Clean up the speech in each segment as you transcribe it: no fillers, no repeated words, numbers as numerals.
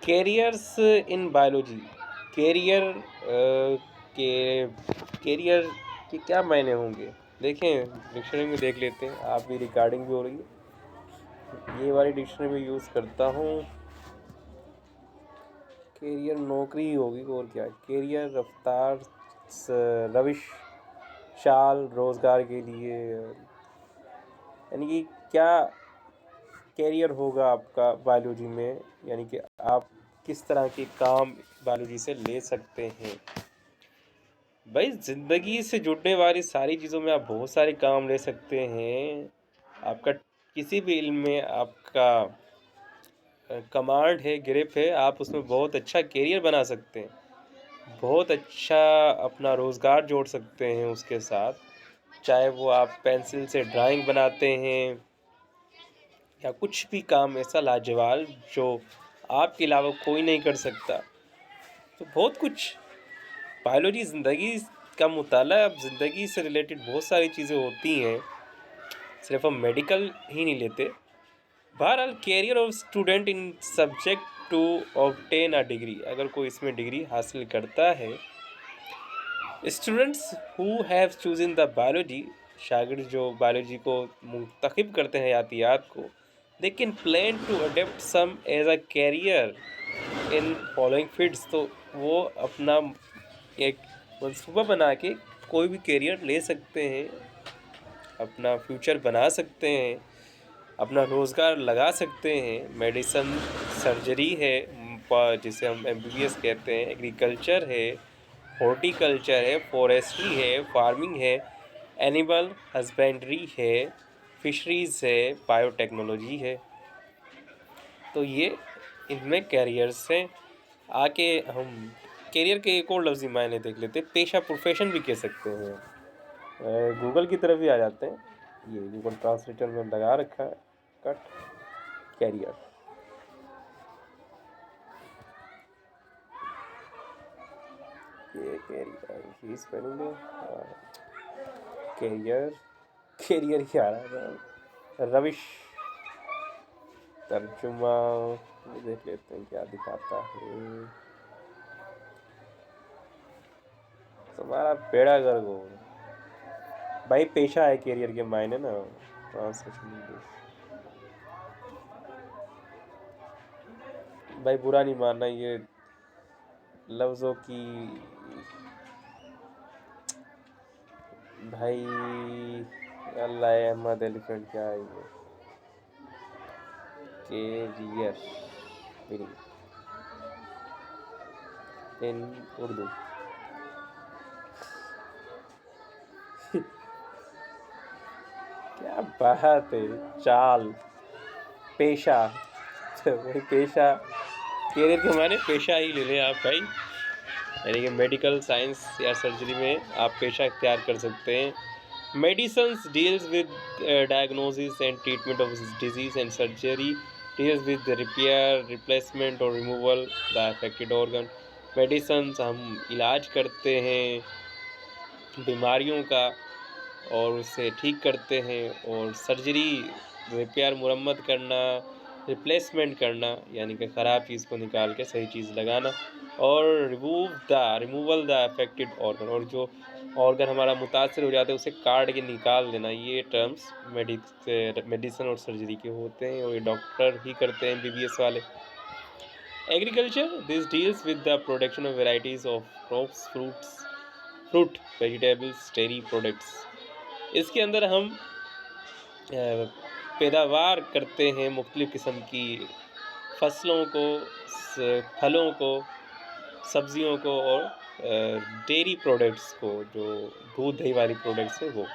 Carriers in biology. Career के career के क्या मायने होंगे? देखें, डिक्शनरी में देख लेते हैं। आप भी रिकॉर्डिंग भी हो रही है, ये वाली डिक्शनरी में यूज़ करता हूँ। कैरियर नौकरी ही होगी और क्या। कैरियर रफ्तार, रविश, चाल, रोज़गार के लिए, यानी कि क्या कैरियर होगा आपका बायोलॉजी में, यानी कि आप किस तरह के काम बायोलॉजी से ले सकते हैं। भाई, ज़िंदगी से जुड़ने वाली सारी चीज़ों में आप बहुत सारे काम ले सकते हैं। आपका किसी भी इल्म में आपका कमांड है, ग्रिप है, आप उसमें बहुत अच्छा कैरियर बना सकते हैं, बहुत अच्छा अपना रोज़गार जोड़ सकते हैं उसके साथ। चाहे वो आप पेंसिल से ड्राइंग बनाते हैं या कुछ भी काम ऐसा लाजवाब जो आपके अलावा कोई नहीं कर सकता। तो बहुत कुछ बायोलॉजी ज़िंदगी का मुताला, अब ज़िंदगी से रिलेटेड बहुत सारी चीज़ें होती हैं, सिर्फ हम मेडिकल ही नहीं लेते। बहरहाल, career of student in subject to obtain a degree, अगर कोई इसमें डिग्री हासिल करता है। Students who have chosen the biology, शागिर्द जो बायोलॉजी को मुंतखब करते हैं यातियात को, they can plan to adapt some as a career in following fields. तो वो अपना एक मंसूबा बना के कोई भी कैरियर ले सकते हैं, अपना फ्यूचर बना सकते हैं, अपना रोज़गार लगा सकते हैं। मेडिसन, सर्जरी है, जिसे हम MBBS कहते हैं, एग्रीकल्चर है, हॉर्टिकल्चर है, फॉरेस्ट्री है, फार्मिंग है, एनिमल हस्बेंड्री है, फिशरीज़ है, बायोटेक्नोलॉजी है। तो ये इनमें कैरियर्स हैं। आके हम कैरियर के एक और लफ्ज़ी मायने देख लेते हैं। पेशा, प्रोफेशन भी कह सकते हैं। गूगल की तरफ भी आ जाते हैं, ये गूगल ट्रांसलेटर में लगा रखा है कट कैरियर। ये कैरियर ही स्पेलिंग है, कैरियर कैरियर ही आ रहा है। रविश, तर्जुमा देख लेते हैं क्या दिखाता है। तुम्हारा बेड़ा गर्क हो भाई। पेशा है कैरियर के मायने ना, ट्रांसलेशन इंग्लिश। भाई बुरा नहीं मानना, ये लफ्ज़ों की भाई। अल्लाह अहमद एलिफेंट क्या है ये? Career in Urdu. क्या बात है। चाल, पेशा, तो वही पेशा, कैरियर के माने पेशा ही ले लें आप भाई। यानी कि मेडिकल साइंस या सर्जरी में आप पेशा इख्तियार कर सकते हैं। Medicines deals with diagnosis and treatment of disease, and surgery deals with repair, replacement और removal the affected organ. Medicines हम इलाज करते हैं बीमारियों का और उसे ठीक करते हैं, और सर्जरी रिपेयर, मुरम्मत करना, रिप्लेसमेंट करना, यानी कि ख़राब चीज़ को निकाल के सही चीज़ लगाना, और रिमूवल द अफेक्टेड ऑर्गन, और जो ऑर्गन हमारा मुतासर हो जाता है उसे काट के निकाल देना। ये टर्म्स मेडिसिन और सर्जरी के होते हैं, और ये डॉक्टर ही करते हैं, MBBS वाले। Agriculture, this deals with the production of varieties of crops, fruit, vegetables, dairy products. इसके अंदर हम पैदावार करते हैं मुख्तलिफ़ किस्म की फसलों को, फलों को, सब्जियों को, और डेयरी प्रोडक्ट्स को, जो दूध दही वाली प्रोडक्ट्स हैं वो।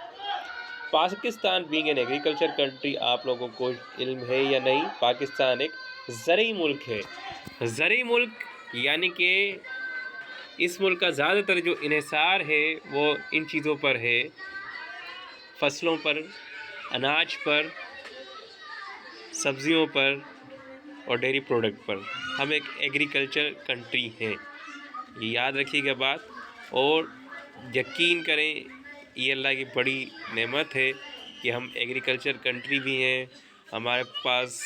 Pakistan being an agriculture country, आप लोगों को इल्म है या नहीं, पाकिस्तान एक ज़रई मुल्क है। ज़रई मुल्क यानी कि इस मुल्क का ज़्यादातर जो इन्हिसार है वो इन चीज़ों पर है, फसलों पर, अनाज पर, सब्जियों पर और डेयरी प्रोडक्ट पर। हम एक एग्रीकल्चर कंट्री हैं, ये याद रखिएगा बात। और यकीन करें, ये अल्लाह की बड़ी नेमत है कि हम एग्रीकल्चर कंट्री भी हैं। हमारे पास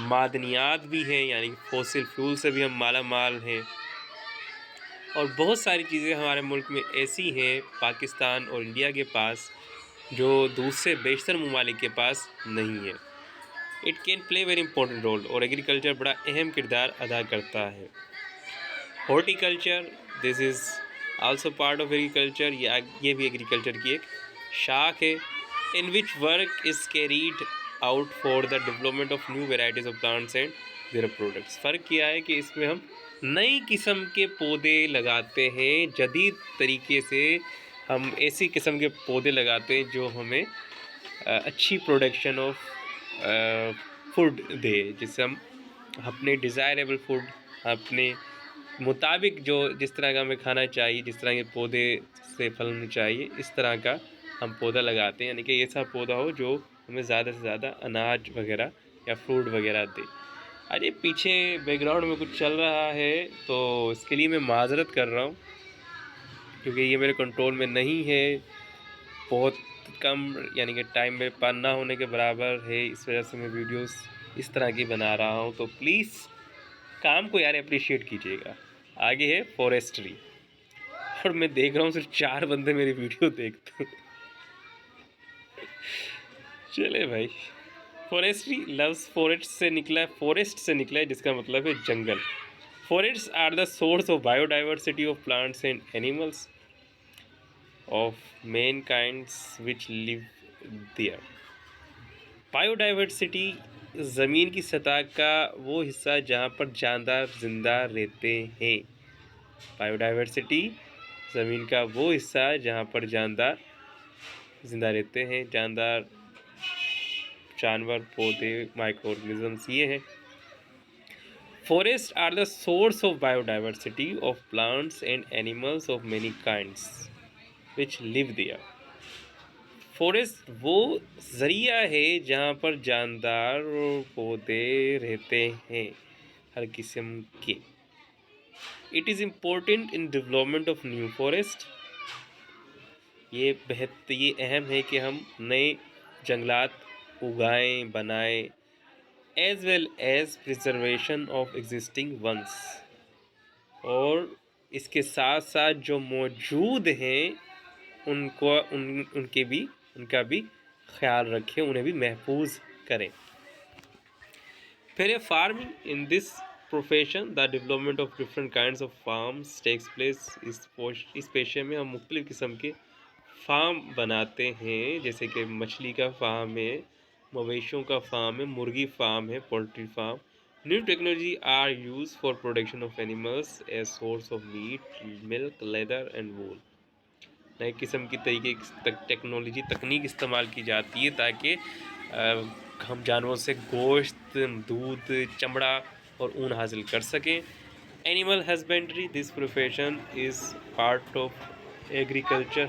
मादनियात भी हैं, यानी फॉसिल फ्यूल से भी हम माला माल हैं। और बहुत सारी चीज़ें हमारे मुल्क में ऐसी हैं पाकिस्तान और इंडिया के पास जो दूसरे बेशतर ममालिक के पास नहीं है। It can play very important role, और एग्रीकल्चर बड़ा अहम किरदार अदा करता है। Horticulture, this is also part of agriculture. ये भी एग्रीकल्चर की एक शाख है। In which work is carried out for the development of new varieties of plants and their products. फ़र्क किया है कि इसमें हम नई किस्म के पौधे लगाते हैं, जदीद तरीके से हम ऐसी किस्म के पौधे लगाते हैं जो हमें अच्छी प्रोडक्शन ऑफ फूड दे, जिससे हम अपने डिज़ायरेबल फूड अपने मुताबिक जो जिस तरह का हमें खाना चाहिए, जिस तरह के पौधे से फलने चाहिए, इस तरह का हम पौधा लगाते हैं। यानी कि ऐसा पौधा हो जो हमें ज़्यादा से ज़्यादा अनाज वगैरह या फ्रूट वगैरह दे। अरे पीछे बैकग्राउंड में कुछ चल रहा है, तो इसके लिए मैं माज़रत कर रहा हूँ, क्योंकि ये मेरे कंट्रोल में नहीं है। बहुत कम, यानी कि टाइम मेरे पास ना होने के बराबर है, इस वजह से मैं वीडियोस इस तरह की बना रहा हूँ। तो प्लीज़ काम को यार अप्रिशिएट कीजिएगा। आगे है फॉरेस्ट्री, और मैं देख रहा हूँ सिर्फ 4 बंदे मेरी वीडियो देखते हैं। चले भाई, फॉरेस्ट्री लव्स फॉरेस्ट से निकला है, जिसका मतलब है जंगल। Forests are the source of biodiversity of plants and animals of mankinds which live there। Biodiversity ज़मीन की सतह का वो हिस्सा जहाँ पर जानदार जिंदा रहते हैं। बायोडाइवर्सिटी ज़मीन का वो हिस्सा जहाँ पर जानदार जिंदा रहते हैं। जानदार जानवर, पौधे, माइक्रो ऑर्गेनिजम्स ये हैं। Forest are the source of biodiversity of plants and animals of many kinds which live there. Forest वो ज़रिया है जहाँ पर जानदार और पौधे रहते हैं, हर किस्म के। It is important in development of new forest. ये अहम है कि हम नए जंगलात उगाएं, बनाएं, as well as preservation of existing ones. और इसके साथ साथ जो मौजूद हैं उनका भी ख्याल रखें, उन्हें भी महफूज करें। फिर farming in this profession the development of different kinds of farms takes place. इस पेशे में हम मुख्तलिफ़ किस्म के फार्म बनाते हैं, जैसे कि मछली का फार्म है, मवेशियों का फार्म है, मुर्गी फार्म है, poultry farm. New technology are use for production of animals as source of meat, milk, leather and wool. नए किस्म की टेक्नोलॉजी तकनीक इस्तेमाल की जाती है ताकि हम जानवरों से गोश्त, दूध, चमड़ा और ऊन हासिल कर सकें। Animal husbandry, this profession is part of agriculture.